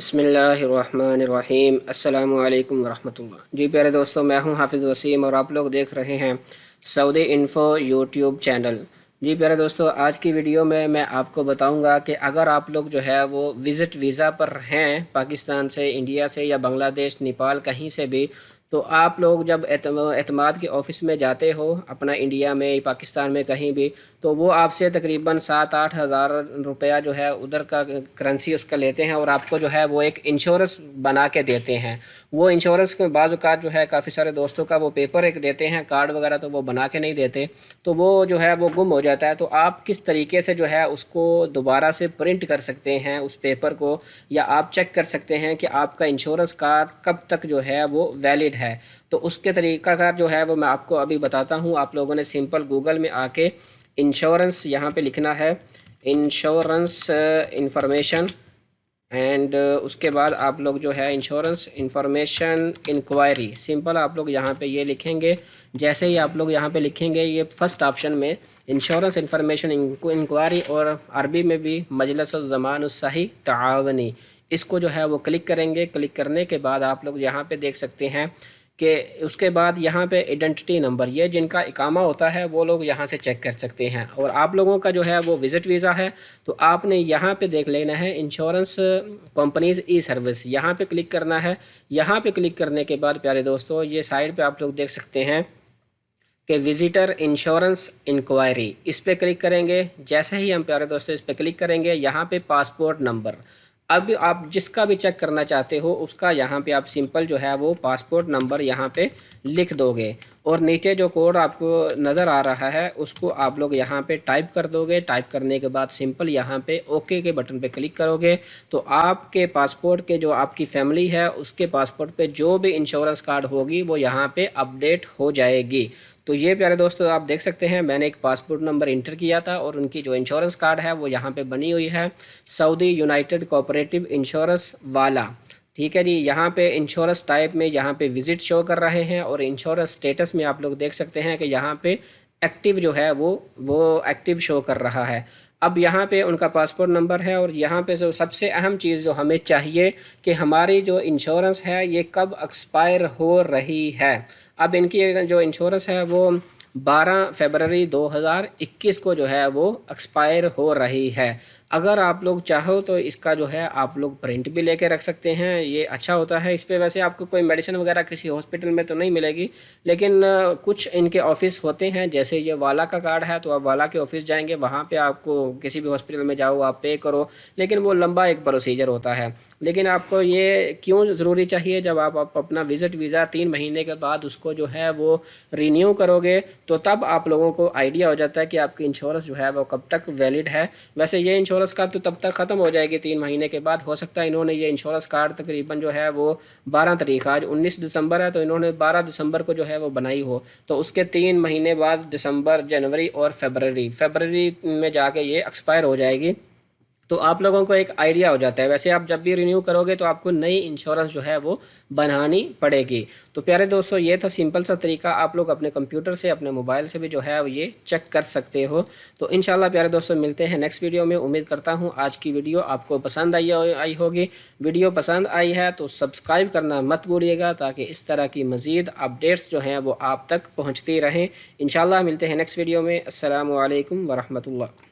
बिस्मिल्लाहिर्रहमानिर्रहीम। अस्सलामु अलैकुम वरहमतुल्लाह। जी प्यारे दोस्तों, मैं हूं हाफिज़ वसीम और आप लोग देख रहे हैं सऊदी इन्फो यूट्यूब चैनल। जी प्यारे दोस्तों, आज की वीडियो में मैं आपको बताऊंगा कि अगर आप लोग जो है वो विज़िट वीज़ा पर हैं पाकिस्तान से, इंडिया से या बांग्लादेश, नेपाल, कहीं से भी, तो आप लोग जब एतमाद के ऑफ़िस में जाते हो अपना, इंडिया में, पाकिस्तान में, कहीं भी, तो वो आपसे तकरीबन 7-8 हज़ार रुपया जो है उधर का करेंसी उसका लेते हैं और आपको जो है वो एक इंश्योरेंस बना के देते हैं। वो इंश्योरेंस के बाद जो है काफ़ी सारे दोस्तों का वो पेपर एक देते हैं, कार्ड वगैरह, तो वो बना के नहीं देते, तो वो जो है वो गुम हो जाता है। तो आप किस तरीके से जो है उसको दोबारा से प्रिंट कर सकते हैं उस पेपर को, या आप चेक कर सकते हैं कि आपका इंश्योरेंस कार्ड कब तक जो है वो वैलिड है, तो उसके तरीका कार जो है वो मैं आपको अभी बताता हूँ। आप लोगों ने सिंपल गूगल में आके इंश्योरेंस यहाँ पे लिखना है, इंश्योरेंस इंफॉर्मेशन, एंड उसके बाद आप लोग जो है इंश्योरेंस इंफॉर्मेशन इंक्वायरी, सिंपल आप लोग यहाँ पे ये लिखेंगे। जैसे ही आप लोग यहाँ पे लिखेंगे, ये फर्स्ट ऑप्शन में इंश्योरेंस इंफॉर्मेशन इंक्वायरी, और अरबी में भी मजलिस ज़मान सही तावनी, इसको जो है वो क्लिक करेंगे। क्लिक करने के बाद आप लोग यहाँ पे देख सकते हैं कि उसके बाद यहाँ पे आइडेंटिटी नंबर, ये जिनका इकामा होता है वो लोग यहाँ से चेक कर सकते हैं। और आप लोगों का जो है वो विज़िट वीज़ा है, तो आपने यहाँ पे देख लेना है इंश्योरेंस कंपनीज ई सर्विस, यहाँ पे क्लिक करना है। यहाँ पे क्लिक करने के बाद प्यारे दोस्तों, ये साइड पे आप लोग देख सकते हैं कि विजिटर इंश्योरेंस इंक्वायरी, इस पे क्लिक करेंगे। जैसे ही हम प्यारे दोस्तों इस पे क्लिक करेंगे, यहाँ पे पासपोर्ट नंबर, अब आप जिसका भी चेक करना चाहते हो उसका यहाँ पे आप सिंपल जो है वो पासपोर्ट नंबर यहाँ पे लिख दोगे, और नीचे जो कोड आपको नज़र आ रहा है उसको आप लोग यहाँ पे टाइप कर दोगे। टाइप करने के बाद सिंपल यहाँ पे ओके के बटन पे क्लिक करोगे, तो आपके पासपोर्ट के जो आपकी फैमिली है उसके पासपोर्ट पे जो भी इंश्योरेंस कार्ड होगी वो यहाँ पे अपडेट हो जाएगी। तो ये प्यारे दोस्तों आप देख सकते हैं, मैंने एक पासपोर्ट नंबर इंटर किया था और उनकी जो इंश्योरेंस कार्ड है वो यहाँ पे बनी हुई है, सऊदी यूनाइटेड कोऑपरेटिव इंश्योरेंस वाला। ठीक है जी, यहाँ पे इंश्योरेंस टाइप में यहाँ पे विजिट शो कर रहे हैं, और इंश्योरेंस स्टेटस में आप लोग देख सकते हैं कि यहाँ पे एक्टिव जो है वो एक्टिव शो कर रहा है। अब यहाँ पे उनका पासपोर्ट नंबर है, और यहाँ पे जो सबसे अहम चीज़ जो हमें चाहिए कि हमारी जो इंश्योरेंस है ये कब एक्सपायर हो रही है। अब इनकी जो इंश्योरेंस है वो 12 फरवरी 2021 को जो है वो एक्सपायर हो रही है। अगर आप लोग चाहो तो इसका जो है आप लोग प्रिंट भी लेके रख सकते हैं, ये अच्छा होता है। इस पे वैसे आपको कोई मेडिसिन वगैरह किसी हॉस्पिटल में तो नहीं मिलेगी, लेकिन कुछ इनके ऑफिस होते हैं, जैसे ये वाला का कार्ड है तो आप वाला के ऑफिस जाएंगे, वहाँ पे आपको किसी भी हॉस्पिटल में जाओ आप पे करो, लेकिन वो लंबा एक प्रोसीजर होता है। लेकिन आपको ये क्यों ज़रूरी चाहिए, जब आप अपना विज़िट वीज़ा 3 महीने के बाद उसको जो है वो रिन्यू करोगे, तो तब आप लोगों को आइडिया हो जाता है कि आपकी इंश्योरेंस जो है वो कब तक वैलिड है। वैसे ये इंश्योरेंस कार्ड तो तब तक ख़त्म हो जाएगी 3 महीने के बाद। हो सकता है इन्होंने ये इंश्योरेंस कार्ड तकरीबन जो है वो 12 तारीख, आज 19 दिसंबर है, तो इन्होंने 12 दिसंबर को जो है वो बनाई हो, तो उसके 3 महीने बाद दिसंबर, जनवरी और फरवरी में जाके ये एक्सपायर हो जाएगी। तो आप लोगों को एक आइडिया हो जाता है। वैसे आप जब भी रिन्यू करोगे तो आपको नई इंश्योरेंस जो है वो बनानी पड़ेगी। तो प्यारे दोस्तों, ये था सिंपल सा तरीका, आप लोग अपने कंप्यूटर से, अपने मोबाइल से भी जो है ये चेक कर सकते हो। तो इंशाल्लाह प्यारे दोस्तों मिलते हैं नेक्स्ट वीडियो में। उम्मीद करता हूँ आज की वीडियो आपको पसंद आई होगी। वीडियो पसंद आई है तो सब्सक्राइब करना मत भूलिएगा, ताकि इस तरह की मज़ीद अपडेट्स जो हैं वो आप तक पहुँचती रहें। इंशाल्लाह मिलते हैं नेक्स्ट वीडियो में। अस्सलामु अलैकुम वरहमतुल्लाह।